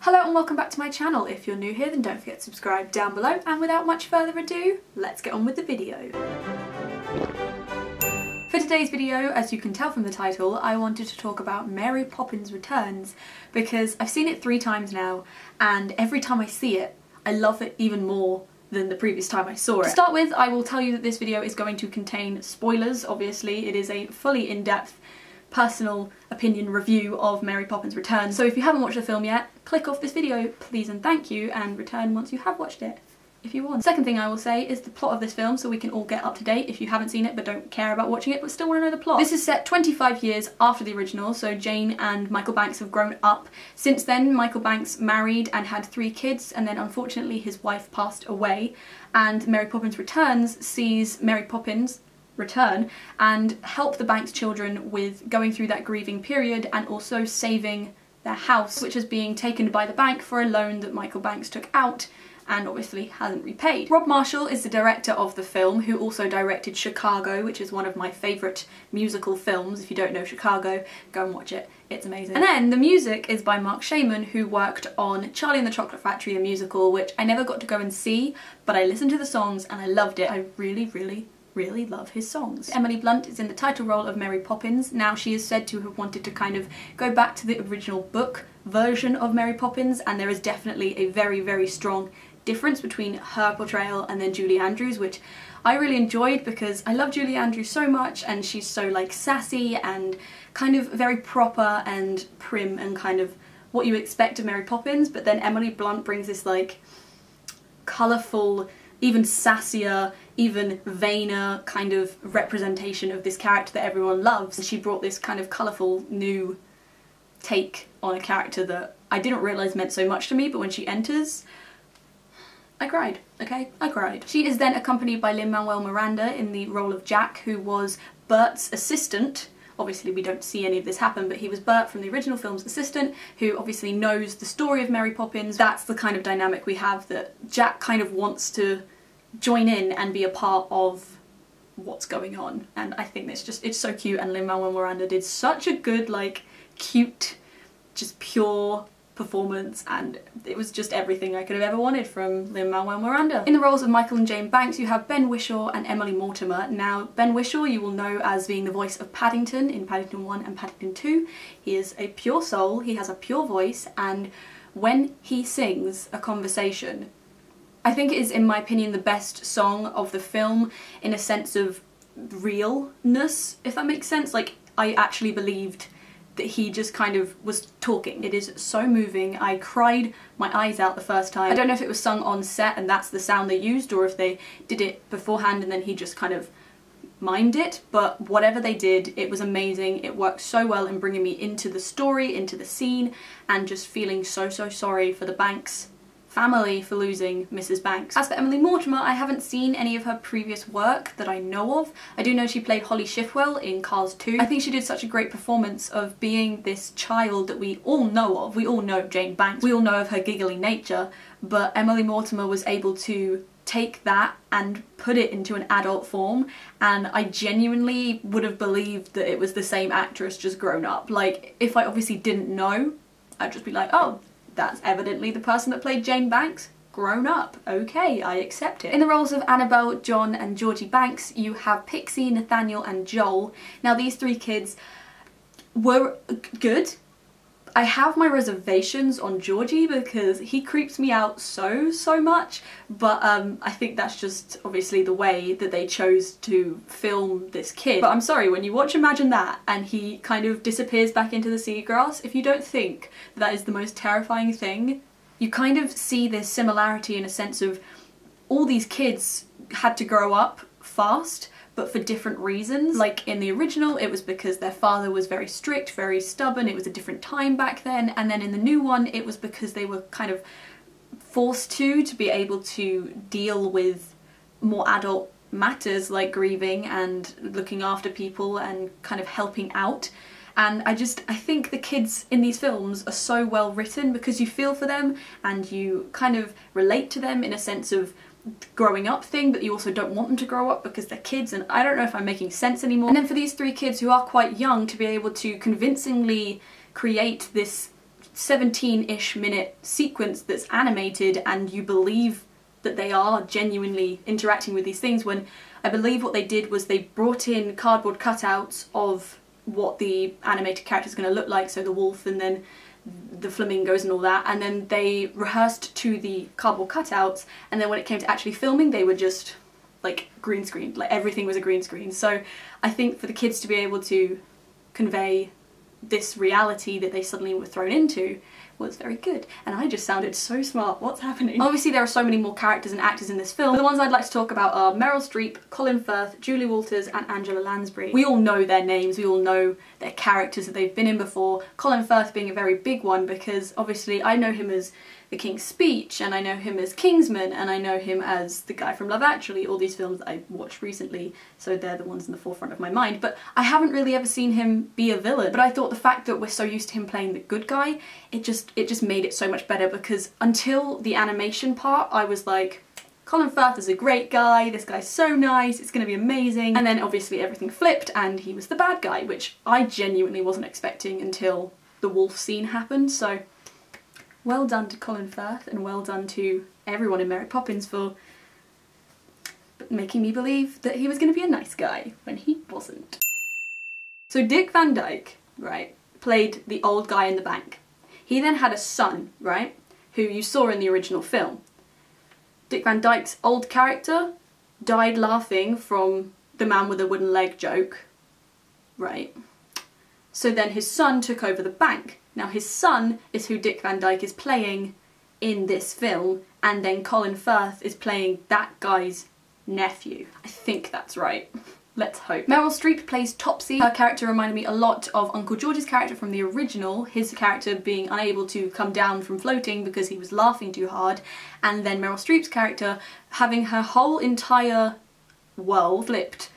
Hello and welcome back to my channel. If you're new here then don't forget to subscribe down below, and without much further ado, let's get on with the video. For today's video, as you can tell from the title, I wanted to talk about Mary Poppins Returns because I've seen it 3 times now and every time I see it I love it even more than the previous time I saw it. To start with, I will tell you that this video is going to contain spoilers. Obviously it is a fully in-depth personal opinion review of Mary Poppins Returns, so if you haven't watched the film yet, click off this video please and thank you, and return once you have watched it if you want. Second thing I will say is the plot of this film, so we can all get up to date if you haven't seen it but don't care about watching it but still want to know the plot. This is set 25 years after the original, so Jane and Michael Banks have grown up. Since then, Michael Banks married and had 3 kids, and then unfortunately his wife passed away, and Mary Poppins Returns sees Mary Poppins return and help the Banks children with going through that grieving period and also saving their house, which is being taken by the bank for a loan that Michael Banks took out and obviously hasn't repaid. Rob Marshall is the director of the film, who also directed Chicago, which is one of my favourite musical films. If you don't know Chicago, go and watch it, it's amazing. And then the music is by Mark Shaman, who worked on Charlie and the Chocolate Factory, the musical, which I never got to go and see, but I listened to the songs and I loved it. I really love his songs. Emily Blunt is in the title role of Mary Poppins. Now, she is said to have wanted to kind of go back to the original book version of Mary Poppins, and there is definitely a very strong difference between her portrayal and then Julie Andrews, which I really enjoyed because I love Julie Andrews so much, and she's so like sassy and kind of very proper and prim and kind of what you expect of Mary Poppins, but then Emily Blunt brings this like colourful, even sassier, even vainer kind of representation of this character that everyone loves. And she brought this kind of colourful new take on a character that I didn't realise meant so much to me, but when she enters, I cried, okay? I cried. She is then accompanied by Lin-Manuel Miranda in the role of Jack, who was Bert's assistant. Obviously we don't see any of this happen, but he was Bert from the original film's assistant, who obviously knows the story of Mary Poppins. That's the kind of dynamic we have, that Jack kind of wants to join in and be a part of what's going on, and I think it's so cute, and Lin-Manuel Miranda did such a good, like, cute, just pure performance, and it was just everything I could have ever wanted from Lin-Manuel Miranda. In the roles of Michael and Jane Banks you have Ben Whishaw and Emily Mortimer. Now, Ben Whishaw you will know as being the voice of Paddington in Paddington 1 and Paddington 2. He is a pure soul, he has a pure voice, and when he sings a conversation, I think it is, in my opinion, the best song of the film in a sense of realness, if that makes sense. Like, I actually believed that he just kind of was talking. It is so moving. I cried my eyes out the first time. I don't know if it was sung on set and that's the sound they used, or if they did it beforehand and then he just kind of mimed it, but whatever they did, it was amazing. It worked so well in bringing me into the story, into the scene, and just feeling so sorry for the Banks family for losing Mrs. Banks. As for Emily Mortimer, I haven't seen any of her previous work that I know of. I do know she played Holly Shifwell in Cars 2. I think she did such a great performance of being this child that we all know of. We all know Jane Banks, we all know of her giggly nature, but Emily Mortimer was able to take that and put it into an adult form, and I genuinely would have believed that it was the same actress just grown up. Like, if I obviously didn't know, I'd just be like, oh, that's evidently the person that played Jane Banks grown up. Okay, I accept it. In the roles of Annabelle, John and Georgie Banks you have Pixie, Nathaniel and Joel. Now, these 3 kids were good. I have my reservations on Georgie because he creeps me out so much, but I think that's just obviously the way that they chose to film this kid. But I'm sorry, when you watch Imagine That and he kind of disappears back into the seagrass, if you don't think that is the most terrifying thing, you kind of see this similarity in a sense of all these kids had to grow up fast, but for different reasons. Like in the original it was because their father was very strict, very stubborn, it was a different time back then, and then in the new one it was because they were kind of forced to be able to deal with more adult matters like grieving and looking after people and kind of helping out. And I think the kids in these films are so well written because you feel for them and you kind of relate to them in a sense of growing up thing, but you also don't want them to grow up because they're kids, and I don't know if I'm making sense anymore. And then for these 3 kids who are quite young to be able to convincingly create this 17-ish minute sequence that's animated and you believe that they are genuinely interacting with these things, when I believe what they did was they brought in cardboard cutouts of what the animated character is going to look like, so the wolf and then the flamingos and all that, and then they rehearsed to the cardboard cutouts, and then when it came to actually filming they were just like green screen, like everything was a green screen. So I think for the kids to be able to convey this reality that they suddenly were thrown into was very good, and I just sounded so smart. What's happening? Obviously there are so many more characters and actors in this film, but the ones I'd like to talk about are Meryl Streep, Colin Firth, Julie Walters and Angela Lansbury. We all know their names, we all know their characters that they've been in before, Colin Firth being a very big one because obviously I know him as The King's Speech, and I know him as Kingsman, and I know him as the guy from Love Actually, all these films that I watched recently, so they're the ones in the forefront of my mind, but I haven't really ever seen him be a villain. But I thought the fact that we're so used to him playing the good guy, it just made it so much better, because until the animation part I was like, Colin Firth is a great guy, this guy's so nice, it's gonna be amazing, and then obviously everything flipped and he was the bad guy, which I genuinely wasn't expecting until the wolf scene happened. So well done to Colin Firth, and well done to everyone in Mary Poppins for making me believe that he was going to be a nice guy when he wasn't. So Dick Van Dyke, right, played the old guy in the bank. He then had a son, right, who you saw in the original film. Dick Van Dyke's old character died laughing from the man with a wooden leg joke, right? So then his son took over the bank. Now his son is who Dick Van Dyke is playing in this film, and then Colin Firth is playing that guy's nephew. I think that's right. Let's hope. Meryl Streep plays Topsy. Her character reminded me a lot of Uncle George's character from the original, his character being unable to come down from floating because he was laughing too hard, and then Meryl Streep's character having her whole entire world flipped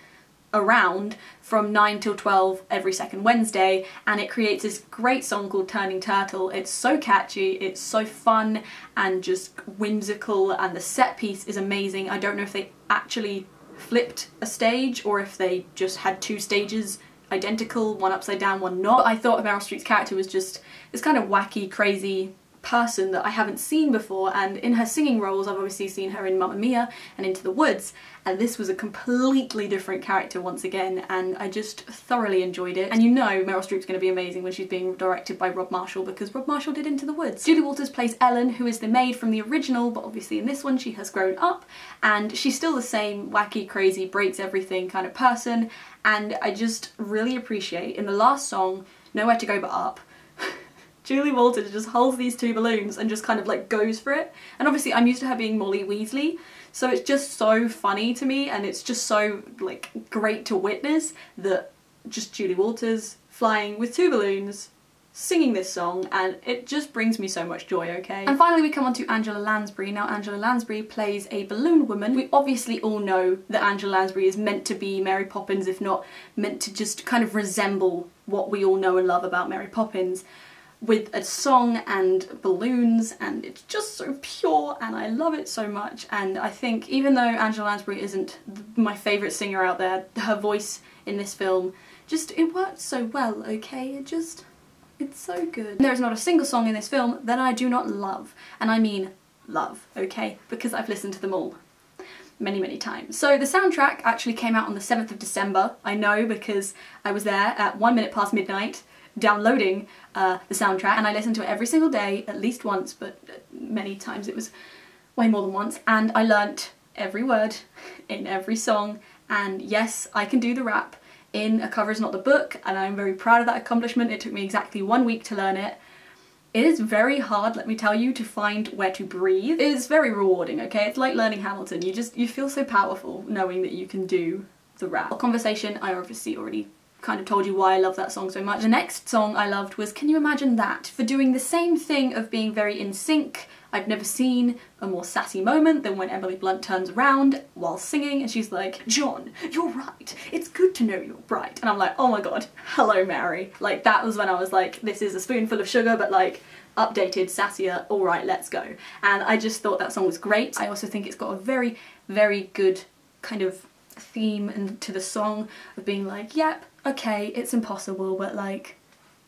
around from 9 till 12 every second Wednesday, and it creates this great song called Turning Turtle. It's so catchy, it's so fun and just whimsical, and the set piece is amazing. I don't know if they actually flipped a stage or if they just had two stages identical, one upside down, one not. But I thought Meryl Streep's character was just this kind of wacky, crazy person that I haven't seen before, and in her singing roles I've obviously seen her in Mamma Mia and Into the Woods, and this was a completely different character once again, and I just thoroughly enjoyed it. And you know Meryl Streep's going to be amazing when she's being directed by Rob Marshall, because Rob Marshall did Into the Woods. Julie Walters plays Ellen, who is the maid from the original, but obviously in this one she has grown up, and she's still the same wacky, crazy, breaks everything kind of person, and I just really appreciate, in the last song, Nowhere to Go But Up, Julie Walters just holds these two balloons and just kind of like goes for it. And obviously I'm used to her being Molly Weasley, so it's just so funny to me, and it's just so like great to witness that just Julie Walters flying with two balloons, singing this song, and it just brings me so much joy, okay? And finally we come on to Angela Lansbury. Now Angela Lansbury plays a balloon woman. We obviously all know that Angela Lansbury is meant to be Mary Poppins, if not meant to just kind of resemble what we all know and love about Mary Poppins, with a song and balloons, and it's just so pure and I love it so much. And I think even though Angela Lansbury isn't my favourite singer out there, her voice in this film just, it works so well, okay? It's so good. There is not a single song in this film that I do not love, and I mean love, okay? Because I've listened to them all many, many times. So the soundtrack actually came out on the 7th of December. I know because I was there at 1 minute past midnight downloading the soundtrack, and I listened to it every single day at least once, but many times it was way more than once, and I learnt every word in every song. And yes, I can do the rap in A Cover Is Not the Book, and I'm very proud of that accomplishment. It took me exactly 1 week to learn it. It is very hard, let me tell you, to find where to breathe. It is very rewarding, okay? It's like learning Hamilton. You feel so powerful knowing that you can do the rap. Conversation, I obviously already kind of told you why I love that song so much. The next song I loved was Can You Imagine That? For doing the same thing of being very in sync. I've never seen a more sassy moment than when Emily Blunt turns around while singing and she's like, John, you're right, it's good to know you're bright. And I'm like, oh my god, hello Mary. Like, that was when I was like, this is a spoonful of sugar, but like updated, sassier, alright, let's go. And I just thought that song was great. I also think it's got a very, very good kind of theme and to the song of being like, yep, okay, it's impossible, but like,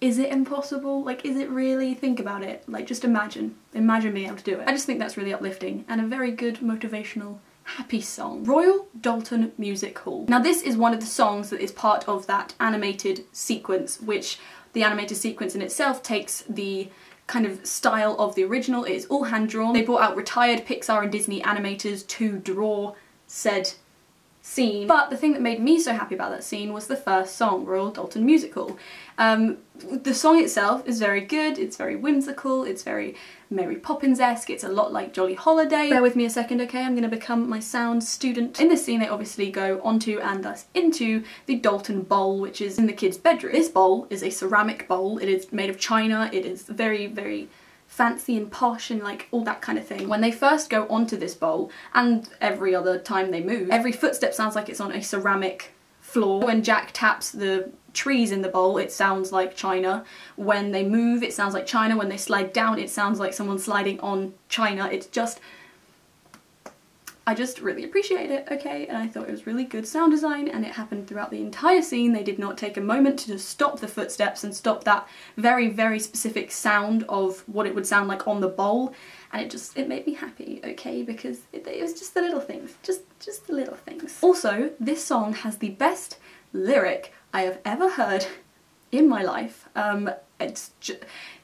is it impossible? Like, is it really? Think about it. Like, just imagine being able to do it. I just think that's really uplifting and a very good motivational happy song. Royal Dalton Music Hall. Now this is one of the songs that is part of that animated sequence, which the animated sequence in itself takes the kind of style of the original. It is all hand drawn. They brought out retired Pixar and Disney animators to draw said scene. But the thing that made me so happy about that scene was the first song, Royal Dalton Music Hall. The song itself is very good, it's very whimsical, it's very Mary Poppins-esque, it's a lot like Jolly Holiday. Bear with me a second, okay, I'm gonna become my sound student. In this scene they obviously go onto and thus into the Dalton bowl, which is in the kids' bedroom. This bowl is a ceramic bowl, it is made of china, it is very, very fancy and posh and like all that kind of thing. When they first go onto this bowl, and every other time they move, every footstep sounds like it's on a ceramic floor. When Jack taps the trees in the bowl, it sounds like china. When they move, it sounds like china. When they slide down, it sounds like someone sliding on china. It's just, I just really appreciate it, okay? And I thought it was really good sound design, and it happened throughout the entire scene. They did not take a moment to just stop the footsteps and stop that very, very specific sound of what it would sound like on the bowl. And it made me happy, okay? Because it was just the little things, just the little things. Also, this song has the best lyric I have ever heard in my life.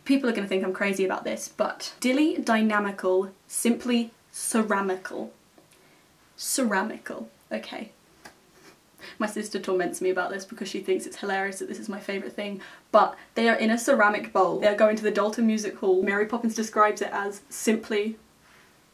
People are gonna think I'm crazy about this, but dilly dynamical, simply ceramical. Ceramical, okay. My sister torments me about this because she thinks it's hilarious that this is my favourite thing, but they are in a ceramic bowl. They are going to the Dalton Music Hall. Mary Poppins describes it as simply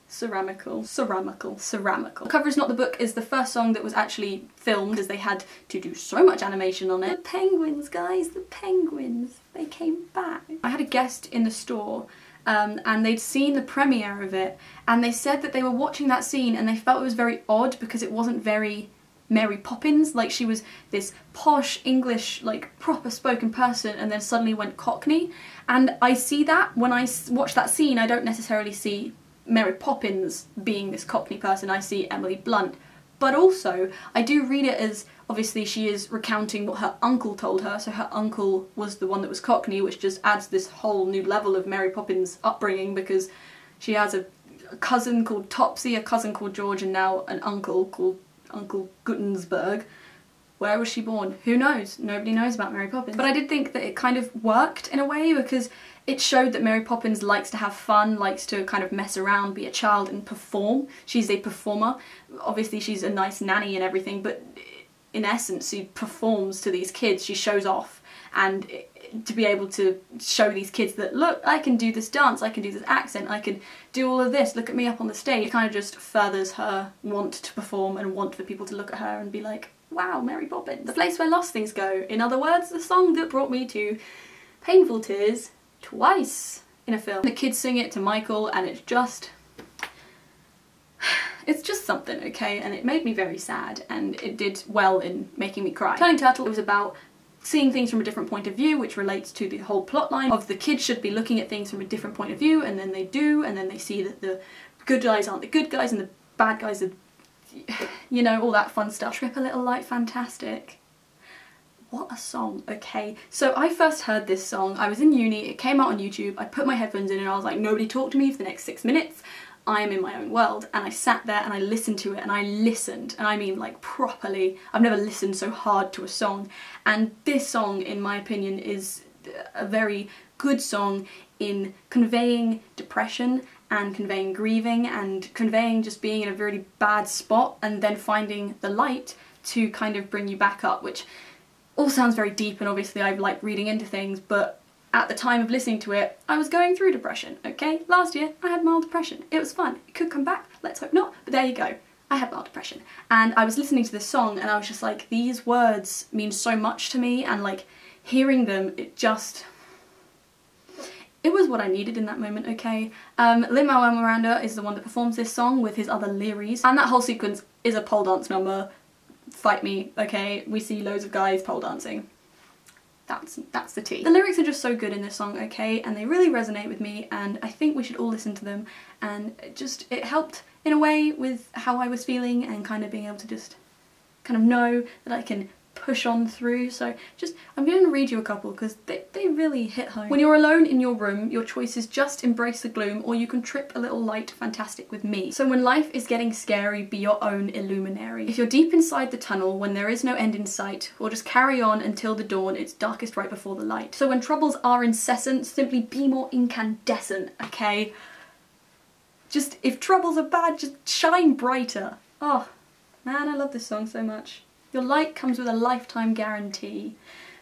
ceramical. Ceramical. Ceramical. The Cover Is Not the Book is the first song that was actually filmed, as they had to do so much animation on it. The penguins, guys, the penguins. They came back. I had a guest in the store and they'd seen the premiere of it, and they said that they were watching that scene and they felt it was very odd because it wasn't very Mary Poppins, like she was this posh English, like proper spoken person, and then suddenly went Cockney. And I see that when I watch that scene. I don't necessarily see Mary Poppins being this Cockney person, I see Emily Blunt. But also, I do read it as, obviously she is recounting what her uncle told her, so her uncle was the one that was Cockney, which just adds this whole new level of Mary Poppins upbringing, because she has a cousin called Topsy, a cousin called George, and now an uncle called Uncle Guttensberg. Where was she born? Who knows? Nobody knows about Mary Poppins. But I did think that it kind of worked in a way, because it showed that Mary Poppins likes to have fun, likes to kind of mess around, be a child and perform. She's a performer. Obviously she's a nice nanny and everything, but in essence she performs to these kids, she shows off. And to be able to show these kids that, look, I can do this dance, I can do this accent, I can do all of this, look at me up on the stage, it kind of just furthers her want to perform and want for people to look at her and be like, wow, Mary Poppins. The place where lost things go. In other words, the song that brought me to painful tears twice in a film. The kids sing it to Michael, and it's just something, okay? And it made me very sad, and it did well in making me cry. Turning Turtle was about seeing things from a different point of view, which relates to the whole plot line of the kids should be looking at things from a different point of view, and then they do, and then they see that the good guys aren't the good guys and the bad guys are, you know, all that fun stuff. Trip a Little Light Fantastic. What a song, okay? So I first heard this song, I was in uni, it came out on YouTube, I put my headphones in and I was like, nobody talk to me for the next 6 minutes. I am in my own world, and I sat there and I listened to it, and I listened, and I mean like properly. I've never listened so hard to a song, and this song, in my opinion, is a very good song in conveying depression and conveying grieving and conveying just being in a really bad spot and then finding the light to kind of bring you back up, which all sounds very deep, and obviously I like reading into things, but at the time of listening to it, I was going through depression, okay? Last year, I had mild depression. It was fun. It could come back, let's hope not, but there you go. I had mild depression. And I was listening to this song and I was just like, these words mean so much to me, and like, hearing them, it was what I needed in that moment, okay? Lin-Manuel Miranda is the one that performs this song with his other Learys, and that whole sequence is a pole dance number. Fight me, okay? We see loads of guys pole dancing. That's the tea. The lyrics are just so good in this song, okay, and they really resonate with me, and I think we should all listen to them, and it helped in a way with how I was feeling and kind of being able to just kind of know that I can push on through. So just, I'm going to read you a couple because they really hit home. When you're alone in your room, your choice is just embrace the gloom, or you can trip a little light fantastic with me. So when life is getting scary, be your own illuminary. If you're deep inside the tunnel when there is no end in sight, or just carry on until the dawn, it's darkest right before the light. So when troubles are incessant, simply be more incandescent, okay? Just, if troubles are bad, just shine brighter. Oh, man, I love this song so much. Your light comes with a lifetime guarantee.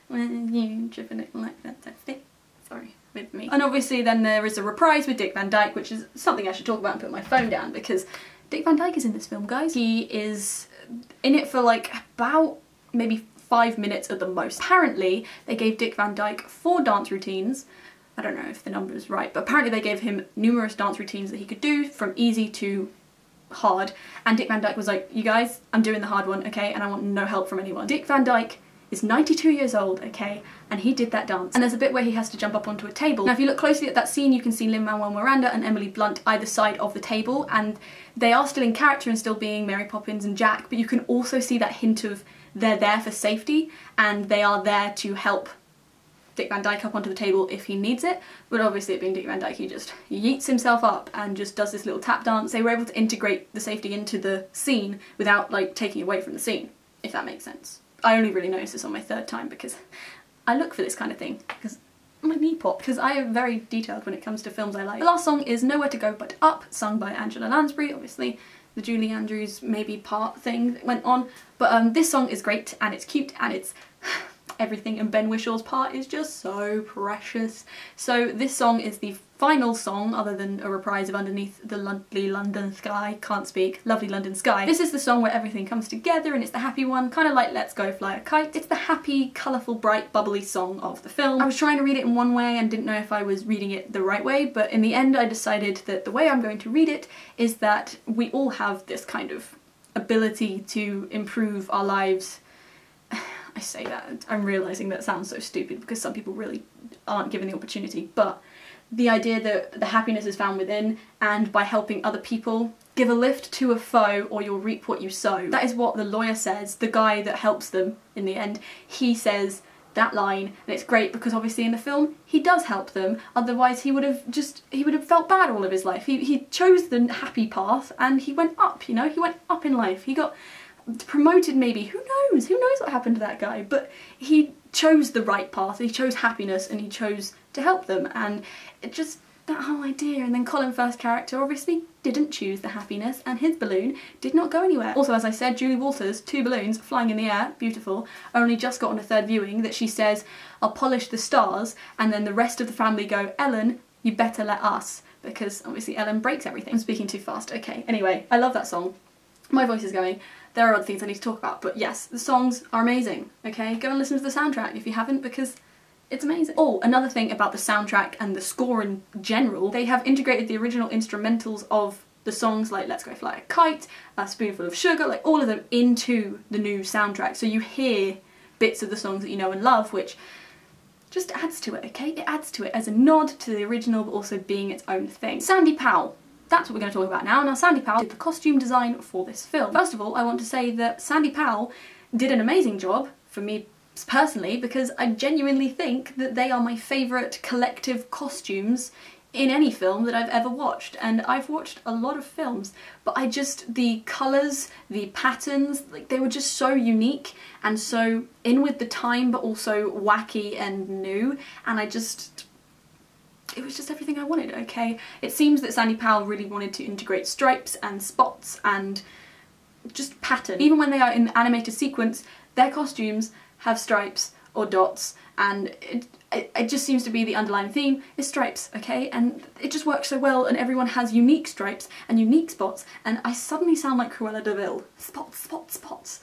When you driven it like that, sorry, with me. And obviously then there is a reprise with Dick Van Dyke, which is something I should talk about and put my phone down, because Dick Van Dyke is in this film, guys. He is in it for like about maybe 5 minutes at the most. Apparently they gave Dick Van Dyke 4 dance routines. I don't know if the number is right, but apparently they gave him numerous dance routines that he could do from easy to hard, and Dick Van Dyke was like, you guys, I'm doing the hard one, okay, and I want no help from anyone. Dick Van Dyke is 92 years old, okay, and he did that dance. And there's a bit where he has to jump up onto a table. Now if you look closely at that scene, you can see Lin-Manuel Miranda and Emily Blunt either side of the table, and they are still in character and still being Mary Poppins and Jack, but you can also see that hint of they're there for safety and they are there to help Dick Van Dyke up onto the table if he needs it, but obviously it being Dick Van Dyke, he just yeets himself up and just does this little tap dance. They were able to integrate the safety into the scene without like taking away from the scene, if that makes sense. I only really noticed this on my 3rd time because I look for this kind of thing, because I'm a knee pop, because I am very detailed when it comes to films I like. The last song is Nowhere to Go But Up, sung by Angela Lansbury. Obviously the Julie Andrews maybe part thing that went on, but this song is great and it's cute and it's everything, and Ben Wishaw's part is just so precious. So this song is the final song, other than a reprise of Underneath the Lovely London Sky, can't speak, Lovely London Sky. This is the song where everything comes together and it's the happy one, kind of like Let's Go Fly a Kite. It's the happy, colourful, bright, bubbly song of the film. I was trying to read it in one way and didn't know if I was reading it the right way, but in the end I decided that the way I'm going to read it is that we all have this kind of ability to improve our lives. I say that, I'm realising that sounds so stupid because some people really aren't given the opportunity, but the idea that the happiness is found within, and by helping other people, give a lift to a foe or you'll reap what you sow. That is what the lawyer says, the guy that helps them in the end. He says that line, and it's great because obviously in the film he does help them, otherwise he would have felt bad all of his life. He chose the happy path and he went up, you know, he went up in life. He got promoted maybe, who knows what happened to that guy, but he chose the right path, he chose happiness and he chose to help them, and it just, that whole idea. And then Colin Firth's character obviously didn't choose the happiness and his balloon did not go anywhere. Also, as I said, Julie Walters, 2 balloons flying in the air, beautiful, only just got on a 3rd viewing that she says, I'll polish the stars, and then the rest of the family go, Ellen, you better let us, because obviously Ellen breaks everything. I'm speaking too fast, okay. Anyway, I love that song. My voice is going. There are other things I need to talk about, but yes, the songs are amazing, okay? Go and listen to the soundtrack if you haven't, because it's amazing. Oh, another thing about the soundtrack and the score in general, they have integrated the original instrumentals of the songs like Let's Go Fly a Kite, A Spoonful of Sugar, like all of them into the new soundtrack. So you hear bits of the songs that you know and love, which just adds to it, okay? It adds to it as a nod to the original, but also being its own thing. Sandy Powell. That's what we're going to talk about now. Now, Sandy Powell did the costume design for this film. First of all, I want to say that Sandy Powell did an amazing job, for me personally, because I genuinely think that they are my favourite collective costumes in any film that I've ever watched. And I've watched a lot of films, but the colours, the patterns, like they were just so unique and so in with the time, but also wacky and new, and it was just everything I wanted, okay? It seems that Sandy Powell really wanted to integrate stripes and spots and just pattern. Even when they are in the animated sequence, their costumes have stripes or dots, and it just seems to be the underlying theme is stripes, okay? And it just works so well, and everyone has unique stripes and unique spots, and I suddenly sound like Cruella de Vil. Spots, spots, spots.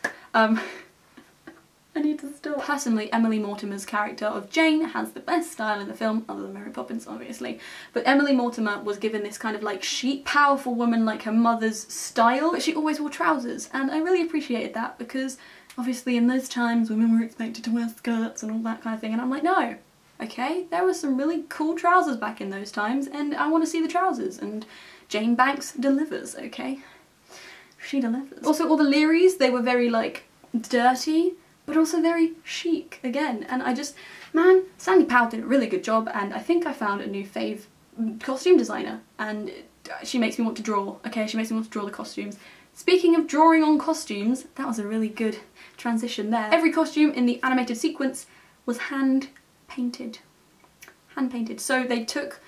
I need to stop. Personally, Emily Mortimer's character of Jane has the best style in the film, other than Mary Poppins, obviously. But Emily Mortimer was given this kind of like chic, powerful woman like her mother's style, but she always wore trousers, and I really appreciated that because obviously in those times women were expected to wear skirts and all that kind of thing, and I'm like, no, okay, there were some really cool trousers back in those times, and I want to see the trousers, and Jane Banks delivers, okay? She delivers. Also, all the Learys, they were very like dirty, but also very chic again. And I just, man, Sandy Powell did a really good job, and I think I found a new fave costume designer, and she makes me want to draw, okay? She makes me want to draw the costumes. Speaking of drawing on costumes, that was a really good transition there. Every costume in the animated sequence was hand painted. Hand painted. So they took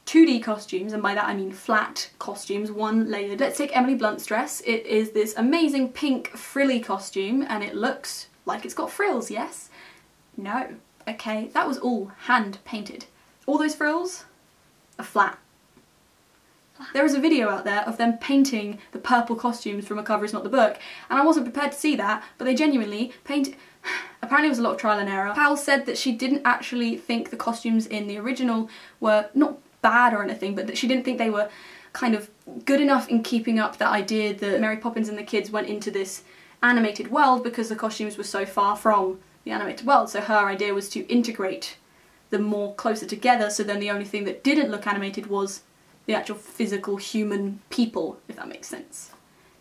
2D costumes, and by that I mean flat costumes, one layered. Let's take Emily Blunt's dress. It is this amazing pink frilly costume, and it looks like it's got frills, yes? No. Okay, that was all hand painted. All those frills are flat. There is a video out there of them painting the purple costumes from A Cover Is Not the Book, and I wasn't prepared to see that, but they genuinely painted. Apparently it was a lot of trial and error. Powell said that she didn't actually think the costumes in the original were not bad or anything, but that she didn't think they were kind of good enough in keeping up that idea that Mary Poppins and the kids went into this animated world because the costumes were so far from the animated world. So her idea was to integrate them more closer together, so then the only thing that didn't look animated was the actual physical human people, if that makes sense.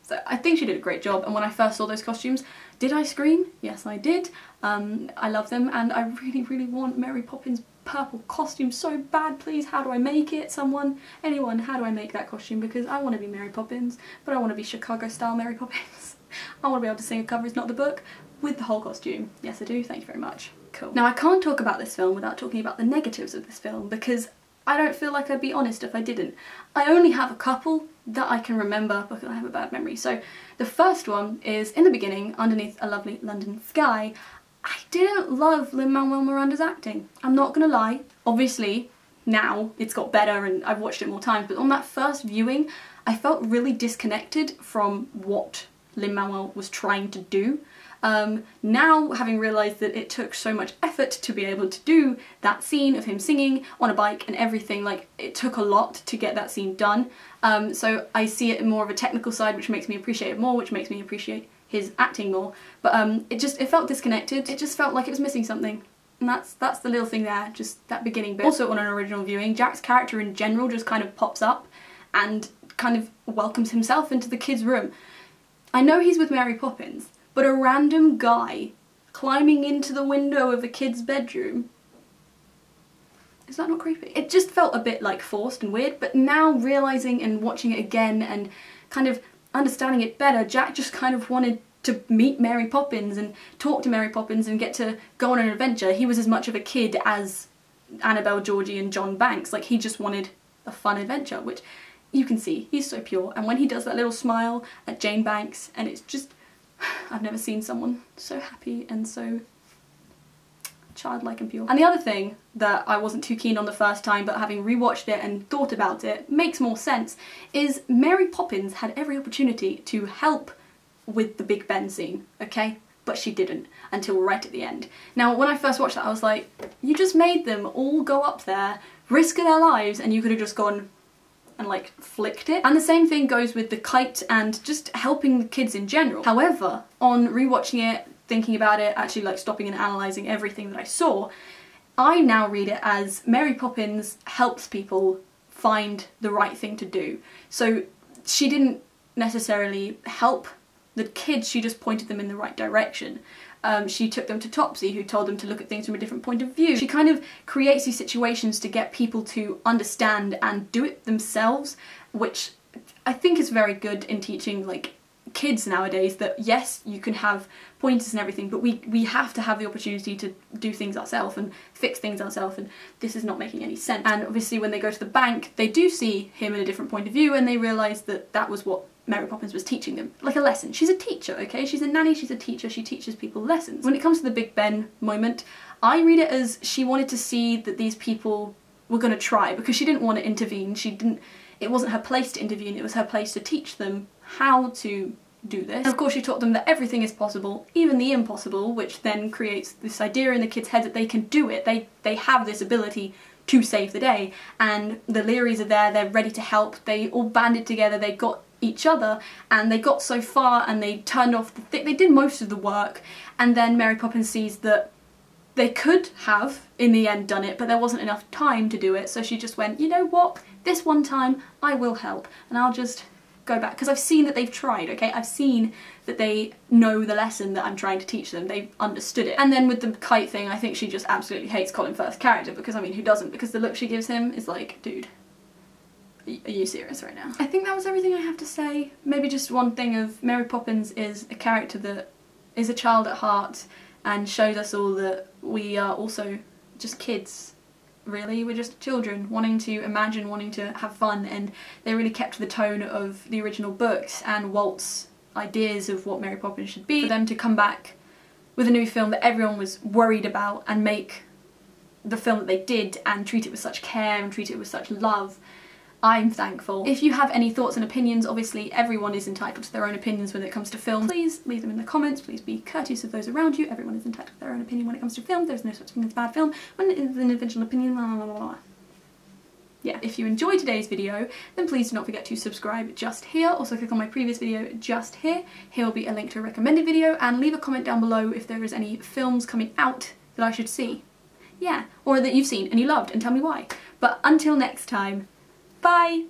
So I think she did a great job, and when I first saw those costumes, did I scream? Yes, I did. I love them, and I really, really want Mary Poppins' purple costume so bad. Please, how do I make it? Someone, anyone, how do I make that costume? Because I want to be Mary Poppins, but I want to be Chicago-style Mary Poppins. I want to be able to sing A Cover Is Not the Book with the whole costume. Yes, I do. Thank you very much. Cool. Now, I can't talk about this film without talking about the negatives of this film, because I don't feel like I'd be honest if I didn't. I only have a couple that I can remember because I have a bad memory. So the first one is, in the beginning, underneath a lovely London sky, I didn't love Lin-Manuel Miranda's acting. I'm not gonna lie. Obviously, now it's got better and I've watched it more times, but on that first viewing, I felt really disconnected from what Lin-Manuel was trying to do. Now, having realised that it took so much effort to be able to do that scene of him singing on a bike and everything, like, it took a lot to get that scene done. So I see it in more of a technical side, which makes me appreciate it more, which makes me appreciate his acting more. But it felt disconnected. It just felt like it was missing something. And that's the little thing there, just that beginning bit. Also, on an original viewing, Jack's character in general just kind of pops up and kind of welcomes himself into the kid's room. I know he's with Mary Poppins, but a random guy climbing into the window of a kid's bedroom, is that not creepy? It just felt a bit like forced and weird, but now realising and watching it again and kind of understanding it better, Jack just kind of wanted to meet Mary Poppins and talk to Mary Poppins and get to go on an adventure. He was as much of a kid as Annabelle, Georgie and John Banks. Like, he just wanted a fun adventure, which you can see, he's so pure. And when he does that little smile at Jane Banks, and it's just, I've never seen someone so happy and so childlike and pure. And the other thing that I wasn't too keen on the first time, but having rewatched it and thought about it, makes more sense, is Mary Poppins had every opportunity to help with the Big Ben scene, okay? But she didn't, until right at the end. Now, when I first watched that, I was like, you just made them all go up there, risk their lives, and you could have just gone and like flicked it. And the same thing goes with the kite and just helping the kids in general. However, on rewatching it, thinking about it, actually like stopping and analysing everything that I saw, I now read it as Mary Poppins helps people find the right thing to do. So she didn't necessarily help the kids, she just pointed them in the right direction. She took them to Topsy, who told them to look at things from a different point of view. She kind of creates these situations to get people to understand and do it themselves, which I think is very good in teaching like kids nowadays that yes, you can have pointers and everything, but we have to have the opportunity to do things ourselves and fix things ourselves, and this is not making any sense. And obviously when they go to the bank, they do see him in a different point of view and they realise that that was what Mary Poppins was teaching them. Like a lesson. She's a teacher, okay? She's a nanny, she's a teacher, she teaches people lessons. When it comes to the Big Ben moment, I read it as she wanted to see that these people were going to try, because she didn't want to intervene. It wasn't her place to intervene, it was her place to teach them how to do this. And of course she taught them that everything is possible, even the impossible, which then creates this idea in the kids' head that they can do it. They have this ability to save the day, and the Learys are there, they're ready to help, they all banded together, they got each other, and they got so far and they turned off they did most of the work, and then Mary Poppins sees that they could have in the end done it, but there wasn't enough time to do it, so she just went, you know what, this one time I will help, and I'll just go back, because I've seen that they've tried, okay? I've seen that they know the lesson that I'm trying to teach them, they've understood it. And then with the kite thing, I think she just absolutely hates Colin Firth's character, because I mean, who doesn't? Because the look she gives him is like, dude, are you serious right now? I think that was everything I have to say. Maybe just one thing of Mary Poppins is a character that is a child at heart and shows us all that we are also just kids, really. We're just children wanting to imagine, wanting to have fun, and they really kept the tone of the original books and Walt's ideas of what Mary Poppins should be. For them to come back with a new film that everyone was worried about and make the film that they did and treat it with such care and treat it with such love, I'm thankful. If you have any thoughts and opinions, obviously everyone is entitled to their own opinions when it comes to film. Please leave them in the comments, please be courteous of those around you. Everyone is entitled to their own opinion when it comes to film. There's no such thing as bad film. When it is an individual opinion, blah, blah, blah, blah. Yeah, if you enjoyed today's video, then please do not forget to subscribe just here. Also click on my previous video just here. Here will be a link to a recommended video, and leave a comment down below if there is any films coming out that I should see. Yeah, or that you've seen and you loved, and tell me why. But until next time, bye!